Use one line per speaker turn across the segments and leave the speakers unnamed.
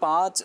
5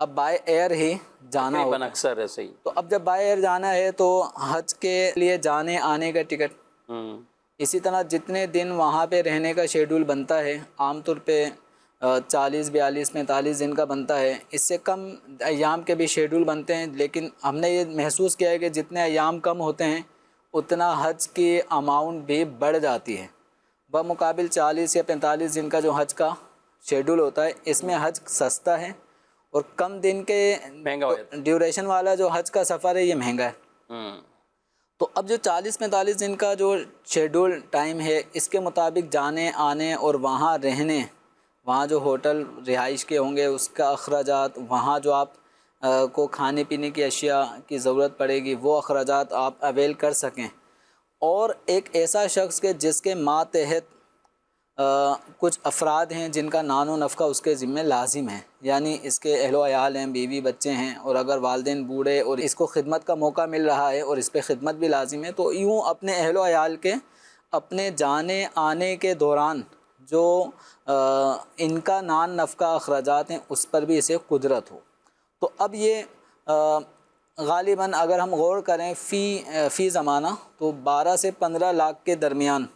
اب by air ہی جانا
تقریباً
ہوتا ہے.
اکثر ایسے ہی.
تو اب جب بائی ایئر جانا ہے تو حج کے لیے جانے آنے کا ٹکٹ،
ہوں.
اسی طرح جتنے دن وہاں پہ رہنے کا شیڈول بنتا ہے عام طور پہ 40 42 45 دن کا بنتا ہے. اس سے کم ایام کے بھی شیڈول بنتے ہیں، لیکن ہم نے یہ محسوس کیا ہے کہ جتنے ایام کم ہوتے ہیں اتنا حج کی اماؤنٹ بھی بڑھ جاتی ہے. بمقابل 40 یا 45 دن کا جو حج کا شیڈول ہوتا ہے اس میں حج سستا ہے، اور کم دن کے
مہنگا ہو جاتا
ڈیوریشن والا جو حج کا سفر ہے یہ مہنگا ہے.
ہے.
تو اب جو 40 45 دن کا جو شیڈول ٹائم ہے اس کے مطابق جانے آنے اور وہاں رہنے، وہاں جو ہوٹل رہائش کے ہوں گے اس کا اخراجات، وہاں جو آپ کو کھانے پینے کی اشیاء کی ضرورت پڑے گی وہ اخراجات آپ اویل کر سکیں. اور ایک ایسا شخص کے جس کے ماتحت کچھ افراد ہیں جن کا نان و نفقہ اس کے ذمہ لازم ہے، یعنی اس کے اہل و عیال ہیں، بیوی بچے ہیں، اور اگر والدین بوڑھے اور اس کو خدمت کا موقع مل رہا ہے اور اس پہ خدمت بھی لازم ہے، تو یوں اپنے اہل و عیال کے اپنے جانے آنے کے دوران جو ان کا نان نفقہ اخراجات ہیں اس پر بھی اسے قدرت ہو. تو اب یہ غالباً اگر ہم غور کریں فی زمانہ تو 12 سے 15 لاکھ کے درمیان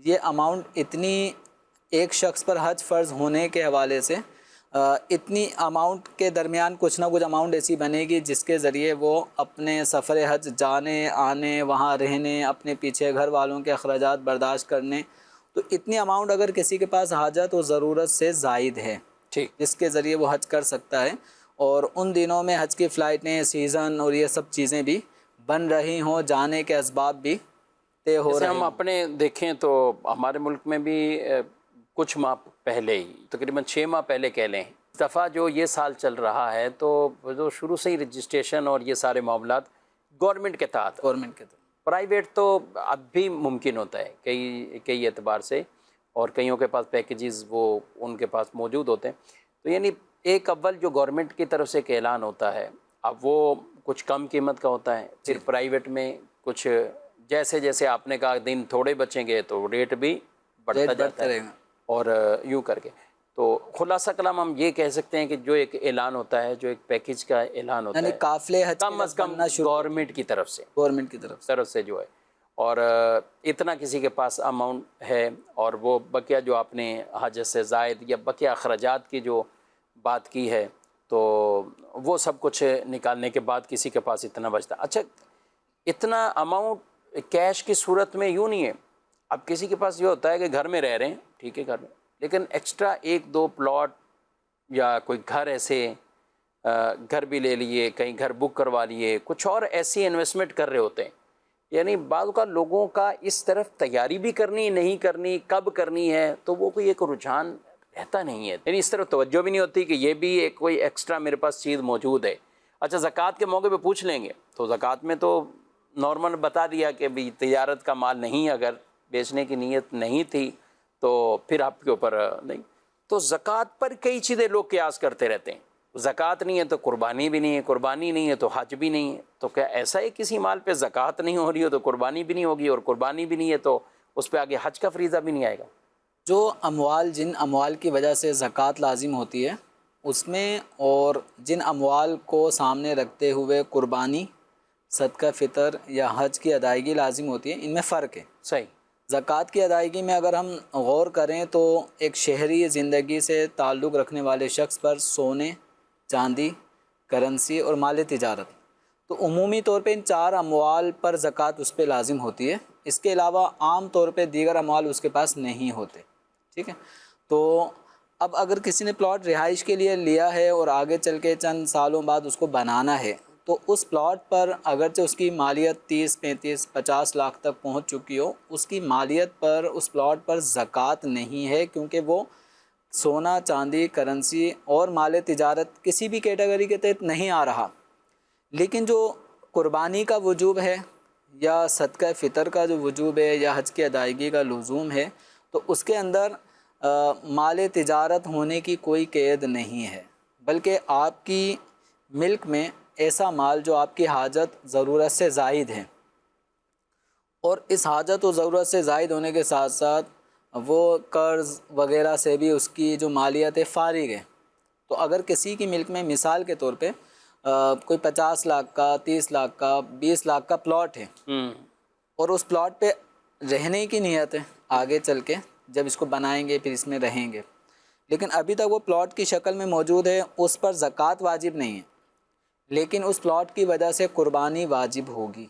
یہ اماؤنٹ اتنی ایک شخص پر حج فرض ہونے کے حوالے سے اتنی اماؤنٹ کے درمیان کچھ نہ کچھ اماؤنٹ ایسی بنے گی جس کے ذریعے وہ اپنے سفر حج جانے آنے، وہاں رہنے، اپنے پیچھے گھر والوں کے اخراجات برداشت کرنے، تو اتنی اماؤنٹ اگر کسی کے پاس حاجت و ضرورت سے زائد ہے
ٹھیک.
جس کے ذریعے وہ حج کر سکتا ہے، اور ان دنوں میں حج کی فلائٹیں، سیزن اور یہ سب چیزیں بھی بن رہی ہوں، جانے کے اسباب بھی طے ہو
جیسے
رہے
ہم
ہوں.
اپنے دیکھیں تو ہمارے ملک میں بھی کچھ ماہ پہلے ہی، تقریباً 6 ماہ پہلے کہہ لیں، اس دفعہ جو یہ سال چل رہا ہے تو جو شروع سے ہی رجسٹریشن اور یہ سارے معاملات گورنمنٹ کے تحت،
گورنمنٹ کے طرف
پرائیویٹ تو اب بھی ممکن ہوتا ہے کئی اعتبار سے، اور کئیوں کے پاس پیکیجز وہ ان کے پاس موجود ہوتے ہیں. تو یعنی ایک اول جو گورنمنٹ کی طرف سے ایک اعلان ہوتا ہے، اب وہ کچھ کم قیمت کا ہوتا ہے، پھر پرائیویٹ میں کچھ جیسے جیسے آپ نے کہا دن تھوڑے بچیں گے تو ریٹ بھی بڑھتا جاتا ہے، اور یوں کر کے. تو خلاصہ کلام ہم یہ کہہ سکتے ہیں کہ جو ایک اعلان ہوتا ہے، جو ایک پیکیج کا اعلان ہوتا
یعنی
ہے،
قافلے حج
کم از کم گورنمنٹ کی طرف سے طرف سے جو ہے، اور اتنا کسی کے پاس اماؤنٹ ہے، اور وہ بقیہ جو آپ نے حاجت سے زائد یا بقیہ اخراجات کی جو بات کی ہے تو وہ سب کچھ نکالنے کے بعد کسی کے پاس اتنا بچتا. اچھا، اتنا اماؤنٹ کیش کی صورت میں یوں نہیں ہے. اب کسی کے پاس یہ ہوتا ہے کہ گھر میں رہ رہے ہیں، ٹھیک ہے گھر میں، لیکن ایکسٹرا 1 2 پلاٹ یا کوئی گھر ایسے گھر بھی لے لیے، کہیں گھر بک کروا لیے، کچھ اور ایسی انویسٹمنٹ کر رہے ہوتے ہیں. یعنی بعض کا لوگوں کا اس طرف تیاری بھی کرنی نہیں کرنی، کب کرنی ہے، تو وہ کوئی ایک رجحان رہتا نہیں ہے، یعنی اس طرف توجہ بھی نہیں ہوتی کہ یہ بھی ایک کوئی ایکسٹرا میرے پاس چیز موجود ہے. اچھا، زکوٰۃ کے موقع پہ پوچھ لیں گے تو زکوٰۃ میں تو نارمل بتا دیا کہ بھی تجارت کا مال نہیں، اگر بیچنے کی نیت نہیں تھی تو پھر آپ کے اوپر نہیں. تو زکوٰۃ پر کئی چیزیں لوگ قیاس کرتے رہتے ہیں. زکوٰۃ نہیں ہے تو قربانی بھی نہیں ہے، قربانی نہیں ہے تو حج بھی نہیں ہے. تو کیا ایسا ہے کسی مال پہ زکوٰۃ نہیں ہو رہی ہو تو قربانی بھی نہیں ہوگی، اور قربانی بھی نہیں ہے تو اس پہ آگے حج کا فریضہ بھی نہیں آئے گا؟
جو جن اموال کی وجہ سے زکوٰۃ لازم ہوتی ہے اس میں، اور جن اموال کو سامنے رکھتے ہوئے قربانی، صدقہ فطر یا حج کی ادائیگی لازم ہوتی ہے، ان میں فرق ہے.
صحیح.
زکوٰۃ کی ادائیگی میں اگر ہم غور کریں تو ایک شہری زندگی سے تعلق رکھنے والے شخص پر سونے، چاندی، کرنسی اور مال تجارت، تو عمومی طور پہ ان 4 اموال پر زکوٰۃ اس پہ لازم ہوتی ہے. اس کے علاوہ عام طور پہ دیگر اموال اس کے پاس نہیں ہوتے. ٹھیک ہے. تو اب اگر کسی نے پلاٹ رہائش کے لیے لیا ہے اور آگے چل کے چند سالوں بعد اس کو بنانا ہے، تو اس پلاٹ پر اگرچہ اس کی مالیت 30 35 50 لاکھ تک پہنچ چکی ہو، اس کی مالیت پر اس پلاٹ پر زکوٰۃ نہیں ہے، کیونکہ وہ سونا، چاندی، کرنسی اور مال تجارت کسی بھی کیٹیگری کے تحت نہیں آ رہا. لیکن جو قربانی کا وجوب ہے یا صدقہ فطر کا جو وجوب ہے یا حج کی ادائیگی کا لزوم ہے، تو اس کے اندر مال تجارت ہونے کی کوئی قید نہیں ہے، بلکہ آپ کی ملک میں ایسا مال جو آپ کی حاجت ضرورت سے زائد ہے، اور اس حاجت و ضرورت سے زائد ہونے کے ساتھ ساتھ وہ قرض وغیرہ سے بھی اس کی جو مالیت فارغ ہے، تو اگر کسی کی ملک میں مثال کے طور پہ کوئی 50 لاکھ کا 30 لاکھ کا 20 لاکھ کا پلاٹ ہے اور اس پلاٹ پہ رہنے کی نیت ہے آگے چل کے جب اس کو بنائیں گے پھر اس میں رہیں گے، لیکن ابھی تک وہ پلاٹ کی شکل میں موجود ہے، اس پر زکوٰۃ واجب نہیں ہے، لیکن اس پلاٹ کی وجہ سے قربانی واجب ہوگی،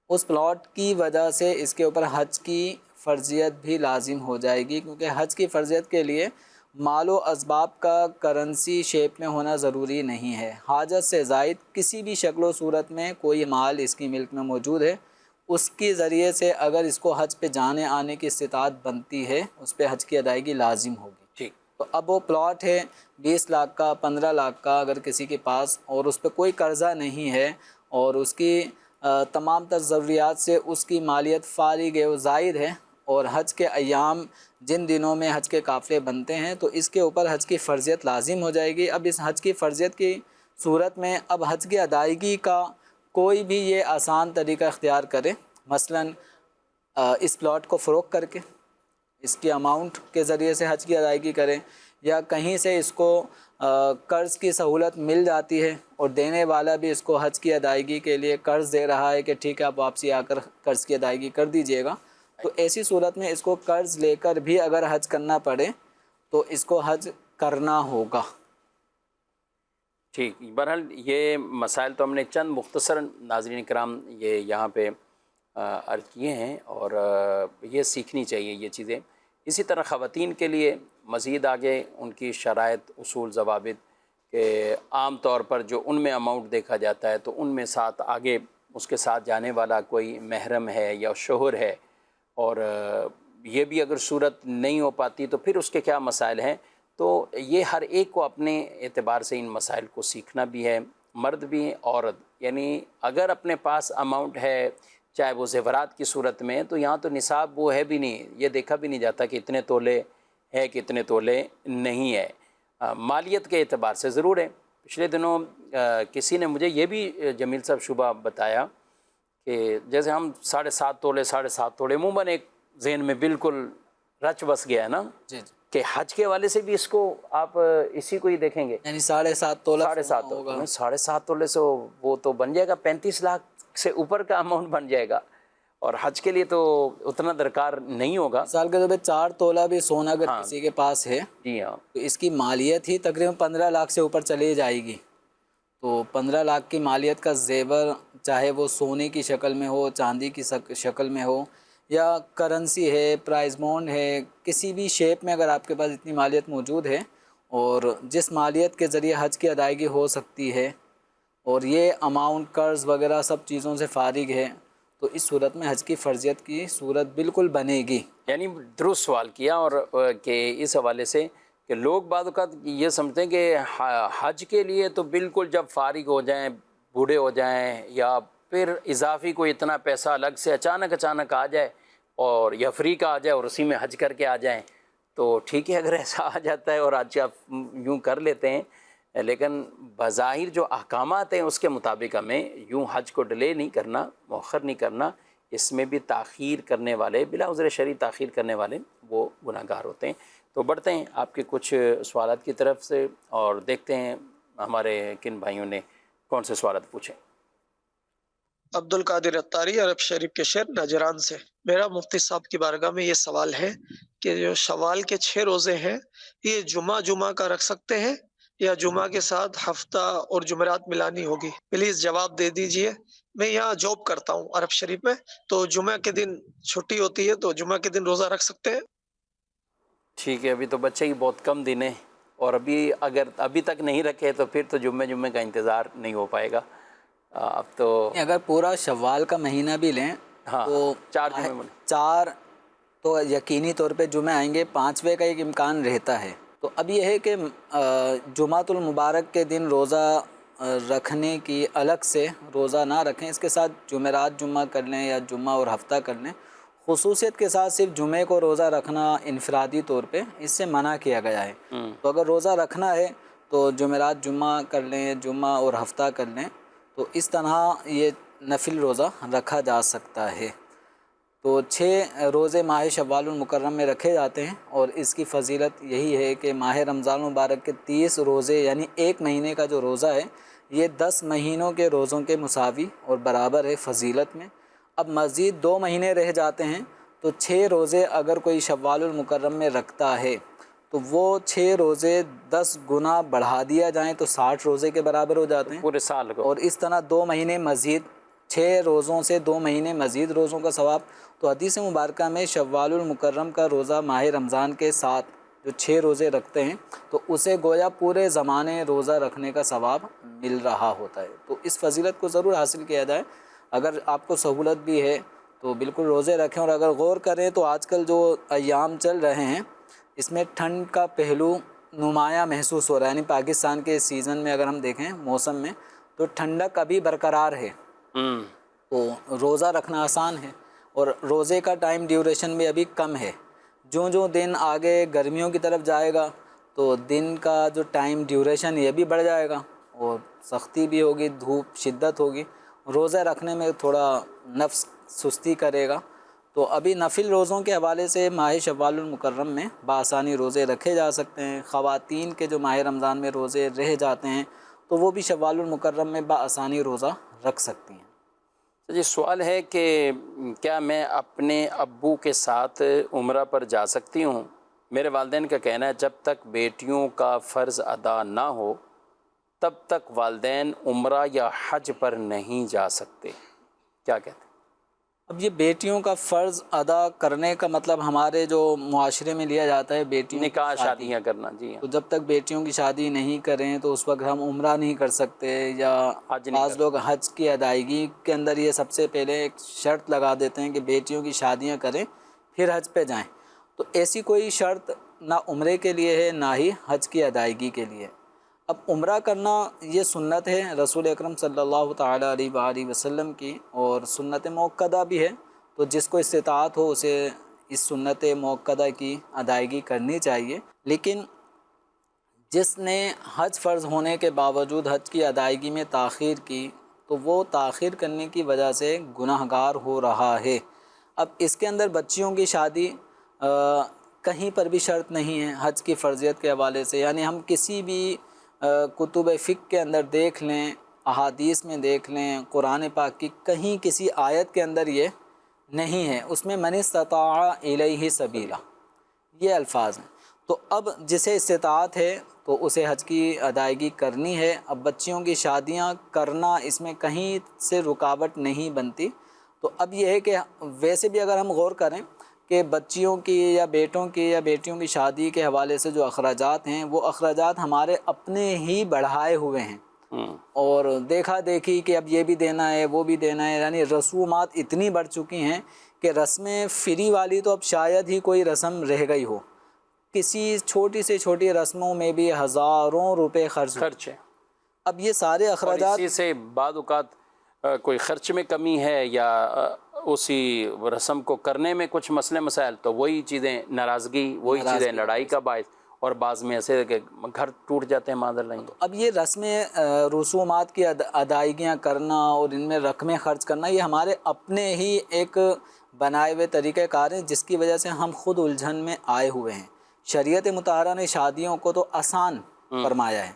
اس پلاٹ کی وجہ سے اس کے اوپر حج کی فرضیت بھی لازم ہو جائے گی، کیونکہ حج کی فرضیت کے لیے مال و اسباب کا کرنسی شیپ میں ہونا ضروری نہیں ہے، حاجت سے زائد کسی بھی شکل و صورت میں کوئی مال اس کی ملک میں موجود ہے، اس کے ذریعے سے اگر اس کو حج پہ جانے آنے کی استطاعت بنتی ہے اس پہ حج کی ادائیگی لازم ہوگی۔
ٹھیک،
تو اب وہ پلاٹ ہے 20 لاکھ کا 15 لاکھ کا اگر کسی کے پاس اور اس پہ کوئی قرضہ نہیں ہے اور اس کی تمام تر ضروریات سے اس کی مالیت فارغ ہے و زائد ہے، اور حج کے ایام جن دنوں میں حج کے قافلے بنتے ہیں تو اس کے اوپر حج کی فرضیت لازم ہو جائے گی۔ اب اس حج کی فرضیت کی صورت میں اب حج کی ادائیگی کا کوئی بھی یہ آسان طریقہ اختیار کرے، مثلا اس پلاٹ کو فروخت کر کے اس کی اماؤنٹ کے ذریعے سے حج کی ادائیگی کریں، یا کہیں سے اس کو قرض کی سہولت مل جاتی ہے اور دینے والا بھی اس کو حج کی ادائیگی کے لیے قرض دے رہا ہے کہ ٹھیک ہے آپ واپسی آ کر قرض کی ادائیگی کر دیجئے گا، تو ایسی صورت میں اس کو قرض لے کر بھی اگر حج کرنا پڑے تو اس کو حج کرنا ہوگا۔
ٹھیک، بہرحال یہ مسائل تو ہم نے چند مختصر ناظرین کرام یہ یہاں پہ عرض کیے ہیں، اور یہ سیکھنی چاہیے یہ چیزیں۔ اسی طرح خواتین کے لیے مزید آگے ان کی شرائط، اصول، ضوابط کہ عام طور پر جو ان میں اماؤنٹ دیکھا جاتا ہے تو ان میں ساتھ آگے اس کے ساتھ جانے والا کوئی محرم ہے یا شوہر ہے، اور یہ بھی اگر صورت نہیں ہو پاتی تو پھر اس کے کیا مسائل ہیں، تو یہ ہر ایک کو اپنے اعتبار سے ان مسائل کو سیکھنا بھی ہے، مرد بھی عورت، یعنی اگر اپنے پاس اماؤنٹ ہے چاہے وہ زیورات کی صورت میں، تو یہاں تو نصاب وہ ہے بھی نہیں، یہ دیکھا بھی نہیں جاتا کہ اتنے تولے ہے کہ اتنے تولے نہیں ہے، مالیت کے اعتبار سے ضرور ہے۔ پچھلے دنوں کسی نے مجھے یہ بھی جمیل صاحب شبہ بتایا کہ جیسے ہم 7.5 تولے 7.5 تولے عموماً ایک ذہن میں بالکل رچ بس گیا ہے نا،
جی
کہ حج کے حوالے سے بھی اس کو آپ اسی کو ہی دیکھیں گے،
یعنی 7.5 تولہ
7.5
ہوگا،
7.5 تولے سے وہ تو بن جائے گا 35 لاکھ سے اوپر کا اماؤنٹ بن جائے گا، اور حج کے لیے تو اتنا درکار نہیں ہوگا۔
مثال کے طور پہ 4 تولہ بھی سونا اگر کسی کے پاس ہے
جی ہاں،
تو اس کی مالیت ہی تقریباً 15 لاکھ سے اوپر چلی جائے گی، تو 15 لاکھ کی مالیت کا زیور چاہے وہ سونے کی شکل میں ہو، چاندی کی شکل میں ہو، یا کرنسی ہے، پرائز بونڈ ہے، کسی بھی شیپ میں اگر آپ کے پاس اتنی مالیت موجود ہے اور جس مالیت کے ذریعے حج کی ادائیگی ہو سکتی ہے اور یہ اماؤنٹ قرض وغیرہ سب چیزوں سے فارغ ہے، تو اس صورت میں حج کی فرضیت کی صورت بالکل بنے گی۔
یعنی درست سوال کیا، اور کہ اس حوالے سے کہ لوگ بعض اوقات یہ سمجھتے ہیں کہ حج کے لیے تو بالکل جب فارغ ہو جائیں، بوڑھے ہو جائیں، یا پھر اضافی کوئی اتنا پیسہ الگ سے اچانک آ جائے اور یا فری کا آ جائے اور اسی میں حج کر کے آ جائیں تو ٹھیک ہے، اگر ایسا آ جاتا ہے اور حج آپ یوں کر لیتے ہیں، لیکن بظاہر جو احکامات ہیں اس کے مطابق ہمیں یوں حج کو ڈیلے نہیں کرنا، مؤخر نہیں کرنا، اس میں بھی تاخیر کرنے والے، بلا عذر شرعی تاخیر کرنے والے وہ گناہ گار ہوتے ہیں۔ تو بڑھتے ہیں آپ کے کچھ سوالات کی طرف سے اور دیکھتے ہیں ہمارے کن بھائیوں نے کون سے سوالات پوچھیں۔
عبد القادر اتاری، عرب شریف کے شہر نجران سے۔ میرا مفتی صاحب کی بارگاہ میں یہ سوال ہے کہ جو شوال کے 6 روزے ہیں یہ جمعہ کا رکھ سکتے ہیں یا جمعہ کے ساتھ ہفتہ اور جمعرات ملانی ہوگی؟ پلیز جواب دے دیجئے۔ میں یہاں جاب کرتا ہوں عرب شریف میں، تو جمعہ کے دن چھٹی ہوتی ہے تو جمعہ کے دن روزہ رکھ سکتے ہیں؟
ٹھیک ہے، ابھی تو بچے ہی بہت کم دن ہیں، اور اگر ابھی تک نہیں رکھے تو پھر تو جمعے کا انتظار نہیں ہو پائے گا۔ اب تو
اگر پورا شوال کا مہینہ بھی لیں
ہاں،
تو
4 جمعے میں
4 تو یقینی طور پہ جمعے آئیں گے، 5ویں کا ایک امکان رہتا ہے۔ تو اب یہ ہے کہ جمعۃ المبارک کے دن روزہ رکھنے کی الگ سے روزہ نہ رکھیں، اس کے ساتھ جمعرات جمعہ کر لیں یا جمعہ اور ہفتہ کر لیں۔ خصوصیت کے ساتھ صرف جمعے کو روزہ رکھنا انفرادی طور پہ اس سے منع کیا گیا ہے، تو اگر روزہ رکھنا ہے تو جمعرات جمعہ کر لیں، جمعہ اور ہفتہ کر لیں، تو اس طرح یہ نفل روزہ رکھا جا سکتا ہے۔ تو 6 روزے ماہ شوال المکرم میں رکھے جاتے ہیں، اور اس کی فضیلت یہی ہے کہ ماہ رمضان مبارک کے 30 روزے یعنی ایک مہینے کا جو روزہ ہے یہ 10 مہینوں کے روزوں کے مساوی اور برابر ہے فضیلت میں۔ اب مزید 2 مہینے رہ جاتے ہیں، تو 6 روزے اگر کوئی شوال المکرم میں رکھتا ہے تو وہ 6 روزے 10 گنا بڑھا دیا جائیں تو 60 روزے کے برابر ہو جاتے ہیں
پورے سال کو۔
اور اس طرح 2 مہینے مزید، 6 روزوں سے 2 مہینے مزید روزوں کا ثواب۔ تو حدیث مبارکہ میں شوال المکرم کا روزہ ماہ رمضان کے ساتھ جو 6 روزے رکھتے ہیں تو اسے گویا پورے زمانے روزہ رکھنے کا ثواب مل رہا ہوتا ہے۔ تو اس فضیلت کو ضرور حاصل کیا جائے، اگر آپ کو سہولت بھی ہے تو بالکل روزے رکھیں۔ اور اگر غور کریں تو آج کل جو ایام چل رہے ہیں اس میں ٹھنڈ کا پہلو نمایاں محسوس ہو رہا ہے، یعنی پاکستان کے سیزن میں اگر ہم دیکھیں موسم میں تو ٹھنڈک ابھی برقرار ہے، تو روزہ رکھنا آسان ہے، اور روزے کا ٹائم ڈیوریشن بھی ابھی کم ہے۔ جو دن آگے گرمیوں کی طرف جائے گا تو دن کا جو ٹائم ڈیوریشن یہ بھی بڑھ جائے گا اور سختی بھی ہوگی، دھوپ شدت ہوگی، روزہ رکھنے میں تھوڑا نفس سستی کرے گا۔ تو ابھی نفل روزوں کے حوالے سے ماہ شوال المکرم میں بآسانی روزے رکھے جا سکتے ہیں۔ خواتین کے جو ماہ رمضان میں روزے رہ جاتے ہیں تو وہ بھی شوال المکرم میں بآسانی روزہ رکھ سکتی ہیں۔
جی سوال ہے کہ کیا میں اپنے ابو کے ساتھ عمرہ پر جا سکتی ہوں؟ میرے والدین کا کہنا ہے جب تک بیٹیوں کا فرض ادا نہ ہو تب تک والدین عمرہ یا حج پر نہیں جا سکتے، کیا کہتے ہیں؟
اب یہ بیٹیوں کا فرض ادا کرنے کا مطلب ہمارے جو معاشرے میں لیا جاتا ہے بیٹیوں کی
نکاح شادیاں کرنا، جی ہاں،
تو جب تک بیٹیوں کی شادی نہیں کریں تو اس وقت ہم عمرہ نہیں کر سکتے، یا
حج نہیں
بعض لوگ حج کی ادائیگی کے اندر یہ سب سے پہلے ایک شرط لگا دیتے ہیں کہ بیٹیوں کی شادیاں کریں پھر حج پہ جائیں۔ تو ایسی کوئی شرط نہ عمرے کے لیے ہے نہ ہی حج کی ادائیگی کے لیے۔ اب عمرہ کرنا یہ سنت ہے رسول اکرم صلی اللہ تعالیٰ علیہ وآلہ وسلم کی، اور سنت موقدہ بھی ہے، تو جس کو استطاعت ہو اسے اس سنت موقدہ کی ادائیگی کرنی چاہیے۔ لیکن جس نے حج فرض ہونے کے باوجود حج کی ادائیگی میں تاخیر کی تو وہ تاخیر کرنے کی وجہ سے گناہ گار ہو رہا ہے۔ اب اس کے اندر بچیوں کی شادی کہیں پر بھی شرط نہیں ہے حج کی فرضیت کے حوالے سے، یعنی ہم کسی بھی کتب فقہ کے اندر دیکھ لیں، احادیث میں دیکھ لیں، قرآن پاک کی کہیں کسی آیت کے اندر یہ نہیں ہے، اس میں من استطاع الیہ سبیلا یہ الفاظ ہیں۔ تو اب جسے استطاعت ہے تو اسے حج کی ادائیگی کرنی ہے۔ اب بچیوں کی شادیاں کرنا اس میں کہیں سے رکاوٹ نہیں بنتی۔ تو اب یہ ہے کہ ویسے بھی اگر ہم غور کریں کہ بچیوں کی یا بیٹوں کی یا بیٹیوں کی شادی کے حوالے سے جو اخراجات ہیں وہ اخراجات ہمارے اپنے ہی بڑھائے ہوئے ہیں، اور دیکھا دیکھی کہ اب یہ بھی دینا ہے وہ بھی دینا ہے، یعنی رسومات اتنی بڑھ چکی ہیں کہ رسمیں فری والی تو اب شاید ہی کوئی رسم رہ گئی ہو، کسی چھوٹی سے چھوٹی رسموں میں بھی ہزاروں روپے خرچ
ہے۔
اب یہ سارے
اور
اخراجات
اسی سے بعض اوقات کوئی خرچ میں کمی ہے یا اسی رسم کو کرنے میں کچھ مسئلے مسائل، تو وہی چیزیں ناراضگی، وہی چیزیں لڑائی کا باعث، اور بعض میں ایسے کہ گھر ٹوٹ جاتے ہیں معاذ اللہ۔
اب یہ رسمیں رسومات کی ادائیگیاں کرنا اور ان میں رقمیں خرچ کرنا یہ ہمارے اپنے ہی ایک بنائے ہوئے طریقہ کار ہیں جس کی وجہ سے ہم خود الجھن میں آئے ہوئے ہیں۔ شریعت مطہرہ نے شادیوں کو تو آسان فرمایا ہے،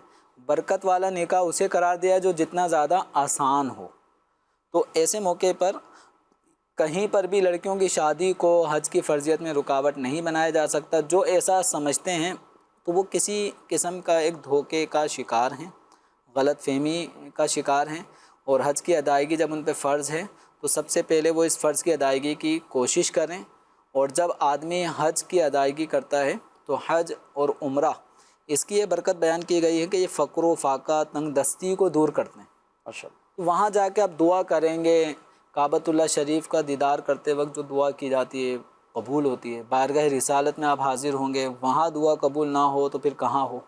برکت والا نکاح اسے قرار دیا جو جتنا زیادہ آسان ہو۔ تو ایسے موقع پر کہیں پر بھی لڑکیوں کی شادی کو حج کی فرضیت میں رکاوٹ نہیں بنایا جا سکتا۔ جو ایسا سمجھتے ہیں تو وہ کسی قسم کا ایک دھوکے کا شکار ہیں، غلط فہمی کا شکار ہیں، اور حج کی ادائیگی جب ان پہ فرض ہے تو سب سے پہلے وہ اس فرض کی ادائیگی کی کوشش کریں، اور جب آدمی حج کی ادائیگی کرتا ہے تو حج اور عمرہ اس کی یہ برکت بیان کی گئی ہے کہ یہ فقر و فاقہ تنگ دستی کو دور کرتے ہیں۔ وہاں جا کے آپ دعا کریں گے، کعبۃ اللہ شریف کا دیدار کرتے وقت جو دعا کی جاتی ہے قبول ہوتی ہے، بارگاہ رسالت میں آپ حاضر ہوں گے، وہاں دعا قبول نہ ہو تو پھر کہاں ہو؟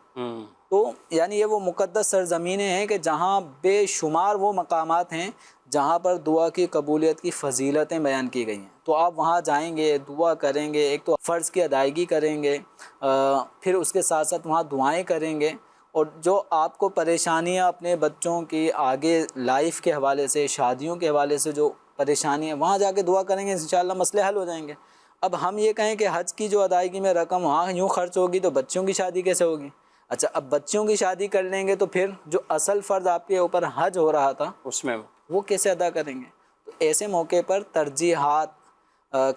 تو یعنی یہ وہ مقدس سرزمینیں ہیں کہ جہاں بے شمار وہ مقامات ہیں جہاں پر دعا کی قبولیت کی فضیلتیں بیان کی گئی ہیں۔ تو آپ وہاں جائیں گے، دعا کریں گے، ایک تو فرض کی ادائیگی کریں گے، پھر اس کے ساتھ ساتھ وہاں دعائیں کریں گے، اور جو آپ کو پریشانیاں اپنے بچوں کی آگے لائف کے حوالے سے، شادیوں کے حوالے سے جو پریشانی ہے، وہاں جا کے دعا کریں گے انشاءاللہ مسئلے حل ہو جائیں گے۔ اب ہم یہ کہیں کہ حج کی جو ادائیگی میں رقم وہاں یوں خرچ ہوگی تو بچوں کی شادی کیسے ہوگی؟ اچھا، اب بچوں کی شادی کر لیں گے تو پھر جو اصل فرض آپ کے اوپر حج ہو رہا تھا
اس میں
وہ کیسے ادا کریں گے؟ تو ایسے موقع پر ترجیحات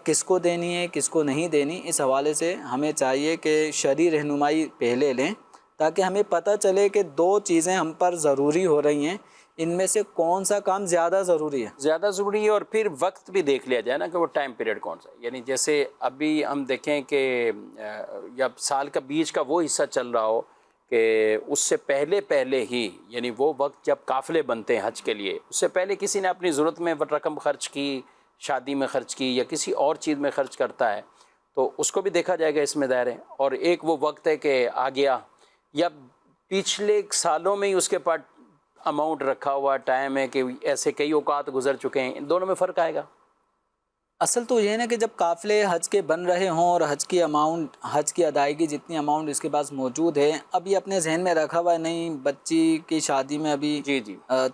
کس کو دینی ہے کس کو نہیں دینی، اس حوالے سے ہمیں چاہیے کہ شرعی رہنمائی پہلے لیں تاکہ ہمیں پتہ چلے کہ دو چیزیں ہم پر ضروری ہو رہی ہیں، ان میں سے کون سا کام زیادہ ضروری ہے۔
زیادہ ضروری ہے، اور پھر وقت بھی دیکھ لیا جائے نا کہ وہ ٹائم پیریڈ کون سا ہے۔ یعنی جیسے ابھی ہم دیکھیں کہ یا سال کا بیچ کا وہ حصہ چل رہا ہو کہ اس سے پہلے ہی، یعنی وہ وقت جب قافلے بنتے ہیں حج کے لیے، اس سے پہلے کسی نے اپنی ضرورت میں رقم خرچ کی، شادی میں خرچ کی یا کسی اور چیز میں خرچ کرتا ہے تو اس کو بھی دیکھا جائے گا اس میں دائر ہے۔ اور ایک وہ وقت ہے کہ آ گیا یا پچھلے سالوں میں ہی اس کے پاس اماؤنٹ رکھا ہوا ٹائم ہے کہ ایسے کئی اوقات گزر چکے ہیں، ان دونوں میں فرق آئے گا۔
اصل تو یہ ہے نا کہ جب قافلے حج کے بن رہے ہوں اور حج کی اماؤنٹ، حج کی ادائیگی جتنی اماؤنٹ اس کے پاس موجود ہے، اب یہ اپنے ذہن میں رکھا ہوا ہے نہیں بچی کی شادی میں ابھی
جی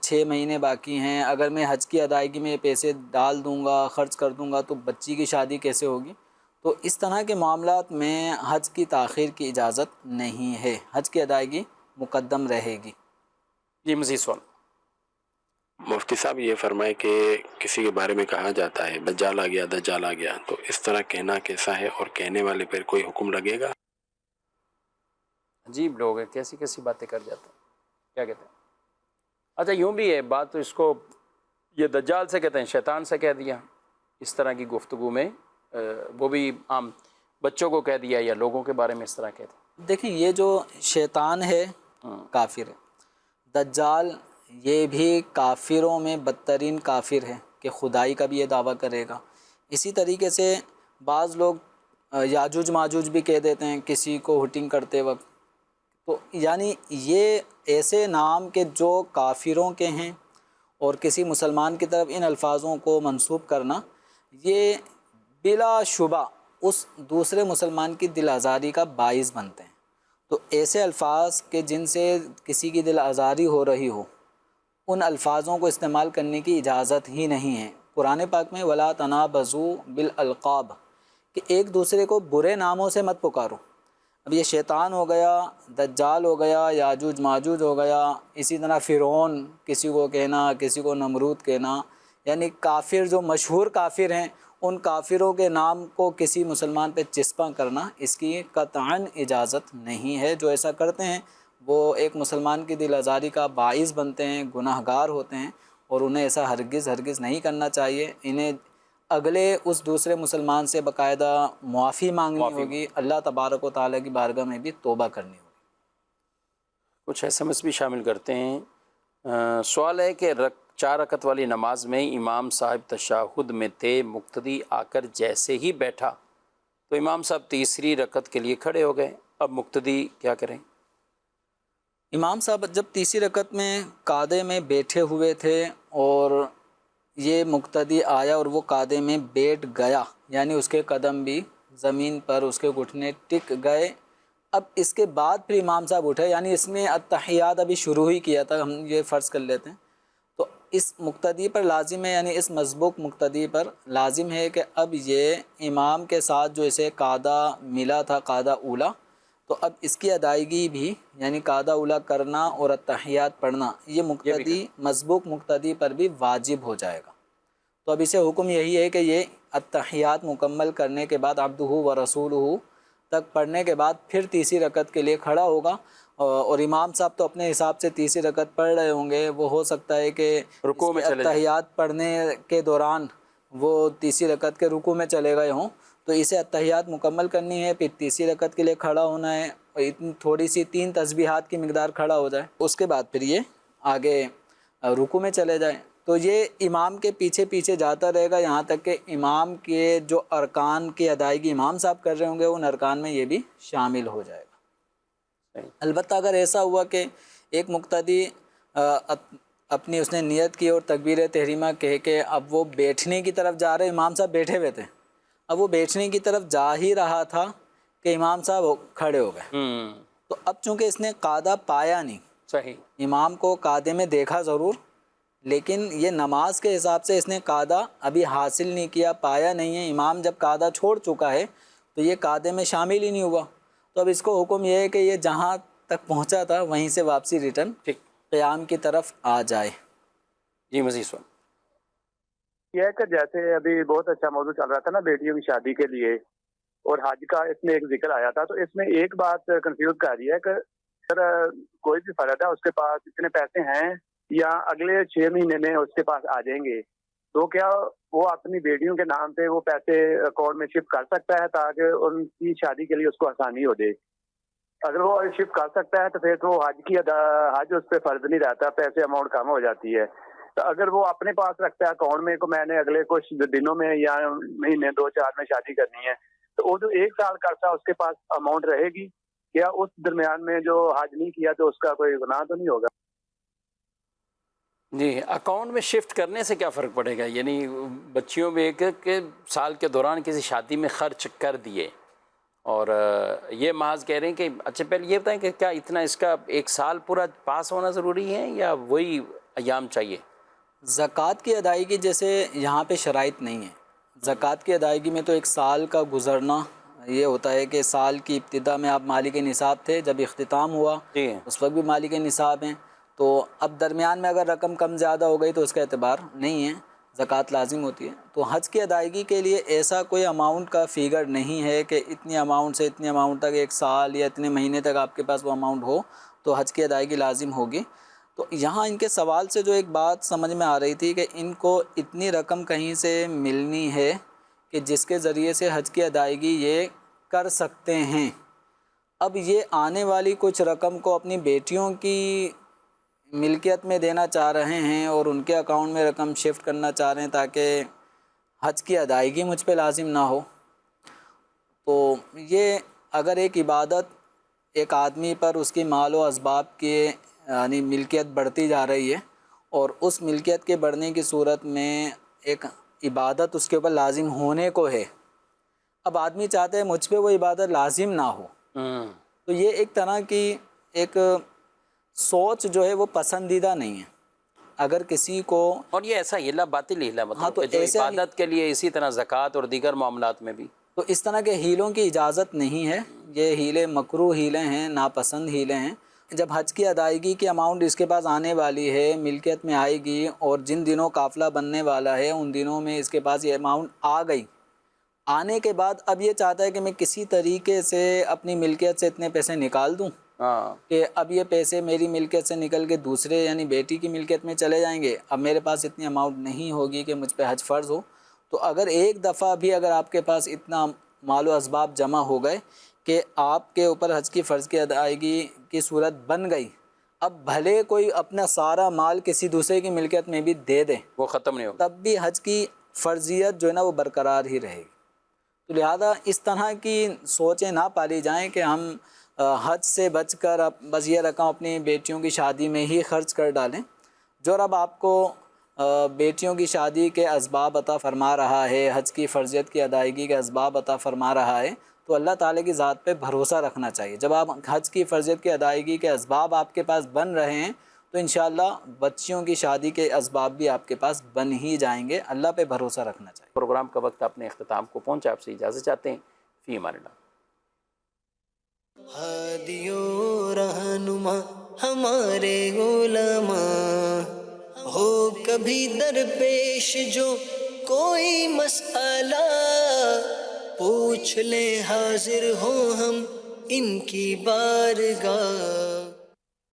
6 مہینے باقی ہیں، اگر میں حج کی ادائیگی میں پیسے ڈال دوں گا خرچ کر دوں گا تو بچی کی شادی کیسے ہوگی؟ تو اس طرح کے معاملات میں حج کی تاخیر کی اجازت نہیں ہے، حج کی ادائیگی مقدم رہے گی۔
جی مزید سوال۔
مفتی صاحب یہ فرمائے کہ کسی کے بارے میں کہا جاتا ہے دجال آ گیا دجال آ گیا، تو اس طرح کہنا کیسا ہے اور کہنے والے پر کوئی حکم لگے گا؟
عجیب لوگ ہیں، کیسی کیسی باتیں کر جاتے ہیں، کیا کہتے ہیں؟ اچھا یوں بھی ہے بات، تو اس کو یہ دجال سے کہتے ہیں، شیطان سے کہہ دیا اس طرح کی گفتگو میں، وہ بھی عام بچوں کو کہہ دیا یا لوگوں کے بارے میں اس طرح کہتے ہیں۔
دیکھیں یہ جو شیطان ہے کافر ہے، دجال یہ بھی کافروں میں بدترین کافر ہے کہ خدائی کا بھی یہ دعویٰ کرے گا۔ اسی طریقے سے بعض لوگ یاجوج ماجوج بھی کہہ دیتے ہیں کسی کو ہٹنگ کرتے وقت، تو یعنی یہ ایسے نام کہ جو کافروں کے ہیں اور کسی مسلمان کی طرف ان الفاظوں کو منسوب کرنا یہ بلا شبہ اس دوسرے مسلمان کی دل آزاری کا باعث بنتے ہیں۔ تو ایسے الفاظ کہ جن سے کسی کی دل آزاری ہو رہی ہو ان الفاظوں کو استعمال کرنے کی اجازت ہی نہیں ہے۔ قرآن پاک میں وَلَا تَنَابَزُوا بِالْأَلْقَابِ کہ ایک دوسرے کو برے ناموں سے مت پکارو۔ اب یہ شیطان ہو گیا، دجال ہو گیا، یاجوج ماجوج ہو گیا، اسی طرح فرعون کسی کو کہنا، کسی کو نمرود کہنا، یعنی کافر جو مشہور کافر ہیں ان کافروں کے نام کو کسی مسلمان پہ چسپاں کرنا اس کی قطعاً اجازت نہیں ہے۔ جو ایسا کرتے ہیں وہ ایک مسلمان کی دل آزاری کا باعث بنتے ہیں، گناہ گار ہوتے ہیں، اور انہیں ایسا ہرگز نہیں کرنا چاہیے۔ انہیں اگلے اس دوسرے مسلمان سے باقاعدہ معافی مانگنی ہوگی، اللہ تبارک و تعالیٰ کی بارگاہ میں بھی توبہ کرنی ہوگی۔
کچھ ایس ایم ایس بھی شامل کرتے ہیں۔ سوال ہے کہ 4 رکعت والی نماز میں امام صاحب تشہد میں تھے، مقتدی آ کر جیسے ہی بیٹھا تو امام صاحب تیسری رکعت کے لیے کھڑے ہو گئے، اب مقتدی کیا کریں؟
امام صاحب جب تیسری رکعت میں قعدے میں بیٹھے ہوئے تھے اور یہ مقتدی آیا اور وہ قعدے میں بیٹھ گیا، یعنی اس کے قدم بھی زمین پر، اس کے گھٹنے ٹک گئے، اب اس کے بعد پھر امام صاحب اٹھے، یعنی اس نے التحیات ابھی شروع ہی کیا تھا، ہم یہ فرض کر لیتے ہیں، تو اس مقتدی پر لازم ہے، یعنی اس مسبوق مقتدی پر لازم ہے کہ اب یہ امام کے ساتھ جو اسے قعدہ ملا تھا، قعدہ اولا، تو اب اس کی ادائیگی بھی، یعنی قعدہ اولا کرنا اور التحیات پڑھنا، یہ مقتدی مسبوق مقتدی پر بھی واجب ہو جائے گا۔ تو اب اسے حکم یہی ہے کہ یہ التحیات مکمل کرنے کے بعد عبدہ و رسولہ تک پڑھنے کے بعد پھر تیسری رکعت کے لیے کھڑا ہوگا، اور امام صاحب تو اپنے حساب سے تیسری رکعت پڑھ رہے ہوں گے، وہ ہو سکتا ہے کہ
رکوع میں چلے
التحیات پڑھنے کے دوران وہ تیسری رکعت کے رکوع میں چلے گئے ہوں، تو اسے التحیات مکمل کرنی ہے، پھر تیسری رکعت کے لیے کھڑا ہونا ہے، اور اتنی تھوڑی سی 3 تسبیحات کی مقدار کھڑا ہو جائے، اس کے بعد پھر یہ آگے رکوع میں چلے جائیں۔ تو یہ امام کے پیچھے پیچھے جاتا رہے گا یہاں تک کہ امام کے جو ارکان کی ادائیگی امام صاحب کر رہے ہوں گے ان ارکان میں یہ بھی شامل ہو جائے گا۔ البتہ اگر ایسا ہوا کہ ایک مقتدی اپنی اس نے نیت کی اور تکبیر تحریمہ کہہ کے اب وہ بیٹھنے کی طرف جا رہے، امام صاحب بیٹھے ہوئے تھے، اب وہ بیٹھنے کی طرف جا ہی رہا تھا کہ امام صاحب کھڑے ہو گئے، تو اب چونکہ اس نے قعدہ پایا نہیں،
صحیح،
امام کو قعدے میں دیکھا ضرور لیکن یہ نماز کے حساب سے اس نے قاعدہ ابھی حاصل نہیں کیا، پایا نہیں ہے۔ امام جب قاعدہ چھوڑ چکا ہے تو یہ قاعدے میں شامل ہی نہیں ہوا، تو اب اس کو حکم یہ ہے کہ یہ جہاں تک پہنچا تھا وہیں سے واپسی ریٹرن
ٹھیک،
قیام کی طرف آ جائے۔
جی مزید سوال۔
یہ ہے کہ جیسے ابھی بہت اچھا موضوع چل رہا تھا نا بیٹیوں کی شادی کے لیے اور حج کا، اس میں ایک ذکر آیا تھا، تو اس میں ایک بات کنفیوز کر رہی ہے کہ سر کوئی بھی فرد ہے اس کے پاس اتنے پیسے ہیں یا اگلے 6 مہینے میں اس کے پاس آ جائیں گے، تو کیا وہ اپنی بیٹیوں کے نام پہ وہ پیسے اکاؤنٹ میں شفٹ کر سکتا ہے تاکہ ان کی شادی کے لیے اس کو آسانی ہو جائے؟ اگر وہ شفٹ کر سکتا ہے تو پھر تو حج اس پہ فرض نہیں رہتا، پیسے اماؤنٹ کم ہو جاتی ہے۔ تو اگر وہ اپنے پاس رکھتا ہے اکاؤنٹ میں کہ میں نے اگلے کچھ دنوں میں یا مہینے 2-4 میں شادی کرنی ہے، تو وہ جو 1 سال کرتا ہے اس کے پاس اماؤنٹ رہے گی؟ کیا اس درمیان میں جو حج نہیں کیا تو اس کا کوئی گناہ تو نہیں ہوگا؟
جی، اکاؤنٹ میں شفٹ کرنے سے کیا فرق پڑے گا؟ یعنی بچیوں میں کہ سال کے دوران کسی شادی میں خرچ کر دیے، اور یہ محض کہہ رہے ہیں کہ اچھا پہلے یہ بتائیں کہ کیا اتنا اس کا 1 سال پورا پاس ہونا ضروری ہے یا وہی ایام چاہیے؟
زکوٰۃ کی ادائیگی جیسے یہاں پہ شرائط نہیں ہے، زکوٰۃ کی ادائیگی میں تو 1 سال کا گزرنا یہ ہوتا ہے کہ سال کی ابتدا میں آپ مالک نصاب تھے، جب اختتام ہوا
جی
اس وقت بھی مالک نصاب ہیں، تو اب درمیان میں اگر رقم کم زیادہ ہو گئی تو اس کا اعتبار نہیں ہے، زکوٰۃ لازم ہوتی ہے۔ تو حج کی ادائیگی کے لیے ایسا کوئی اماؤنٹ کا فیگر نہیں ہے کہ اتنی اماؤنٹ سے اتنی اماؤنٹ تک 1 سال یا اتنے مہینے تک آپ کے پاس وہ اماؤنٹ ہو تو حج کی ادائیگی لازم ہوگی۔ تو یہاں ان کے سوال سے جو ایک بات سمجھ میں آ رہی تھی کہ ان کو اتنی رقم کہیں سے ملنی ہے کہ جس کے ذریعے سے حج کی ادائیگی یہ کر سکتے ہیں۔ اب یہ آنے والی کچھ رقم کو اپنی بیٹیوں کی ملکیت میں دینا چاہ رہے ہیں اور ان کے اکاؤنٹ میں رقم شفٹ کرنا چاہ رہے ہیں تاکہ حج کی ادائیگی مجھ پہ لازم نہ ہو۔ تو یہ اگر ایک عبادت ایک آدمی پر اس کی مال و اسباب کے یعنی ملکیت بڑھتی جا رہی ہے اور اس ملکیت کے بڑھنے کی صورت میں ایک عبادت اس کے اوپر لازم ہونے کو ہے، اب آدمی چاہتا ہے مجھ پہ وہ عبادت لازم نہ ہو، تو یہ ایک طرح کی ایک سوچ جو ہے وہ پسندیدہ نہیں ہے۔ اگر کسی کو
اور یہ ایسا ہیلا باطل ہیلا
ہاں
مطلب
تو
کہ جو
ایسا
عبادت کے لیے اسی طرح زکوٰۃ اور دیگر معاملات میں بھی،
تو اس طرح کے ہیلوں کی اجازت نہیں ہے، یہ ہیلے مکروہ ہیلے ہیں، ناپسند ہیلے ہیں۔ جب حج کی ادائیگی کی اماؤنٹ اس کے پاس آنے والی ہے، ملکیت میں آئے گی، اور جن دنوں قافلہ بننے والا ہے ان دنوں میں اس کے پاس یہ اماؤنٹ آ گئی، آنے کے بعد اب یہ چاہتا ہے کہ میں کسی طریقے سے اپنی ملکیت سے اتنے پیسے نکال دوں کہ اب یہ پیسے میری ملکیت سے نکل کے دوسرے یعنی بیٹی کی ملکیت میں چلے جائیں گے، اب میرے پاس اتنی اماؤنٹ نہیں ہوگی کہ مجھ پہ حج فرض ہو۔ تو اگر ایک دفعہ بھی اگر آپ کے پاس اتنا مال و اسباب جمع ہو گئے کہ آپ کے اوپر حج کی فرض کی ادائیگی کی صورت بن گئی، اب بھلے کوئی اپنا سارا مال کسی دوسرے کی ملکیت میں بھی دے دے
وہ ختم نہیں ہوگا،
تب بھی حج کی فرضیت جو ہے نا وہ برقرار ہی رہے گی۔ تو لہذا اس طرح کی سوچیں نہ پالی جائیں کہ ہم حج سے بچ کر اب بس یہ رقم اپنی بیٹیوں کی شادی میں ہی خرچ کر ڈالیں۔ جو رب آپ کو بیٹیوں کی شادی کے اسباب عطا فرما رہا ہے، حج کی فرضیت کی ادائیگی کے اسباب عطا فرما رہا ہے، تو اللہ تعالیٰ کی ذات پہ بھروسہ رکھنا چاہیے۔ جب آپ حج کی فرضیت کی ادائیگی کے اسباب آپ کے پاس بن رہے ہیں تو انشاءاللہ بچیوں کی شادی کے اسباب بھی آپ کے پاس بن ہی جائیں گے، اللہ پہ بھروسہ رکھنا چاہیے۔
پروگرام کا وقت اپنے اختتام کو پہنچا، آپ سے اجازت چاہتے ہیں، فی امان اللہ۔
ہادی و رہنما ہمارے علماء، ہو کبھی درپیش جو کوئی مسئلہ، پوچھ لیں حاضر ہوں ہم ان کی بارگاہ۔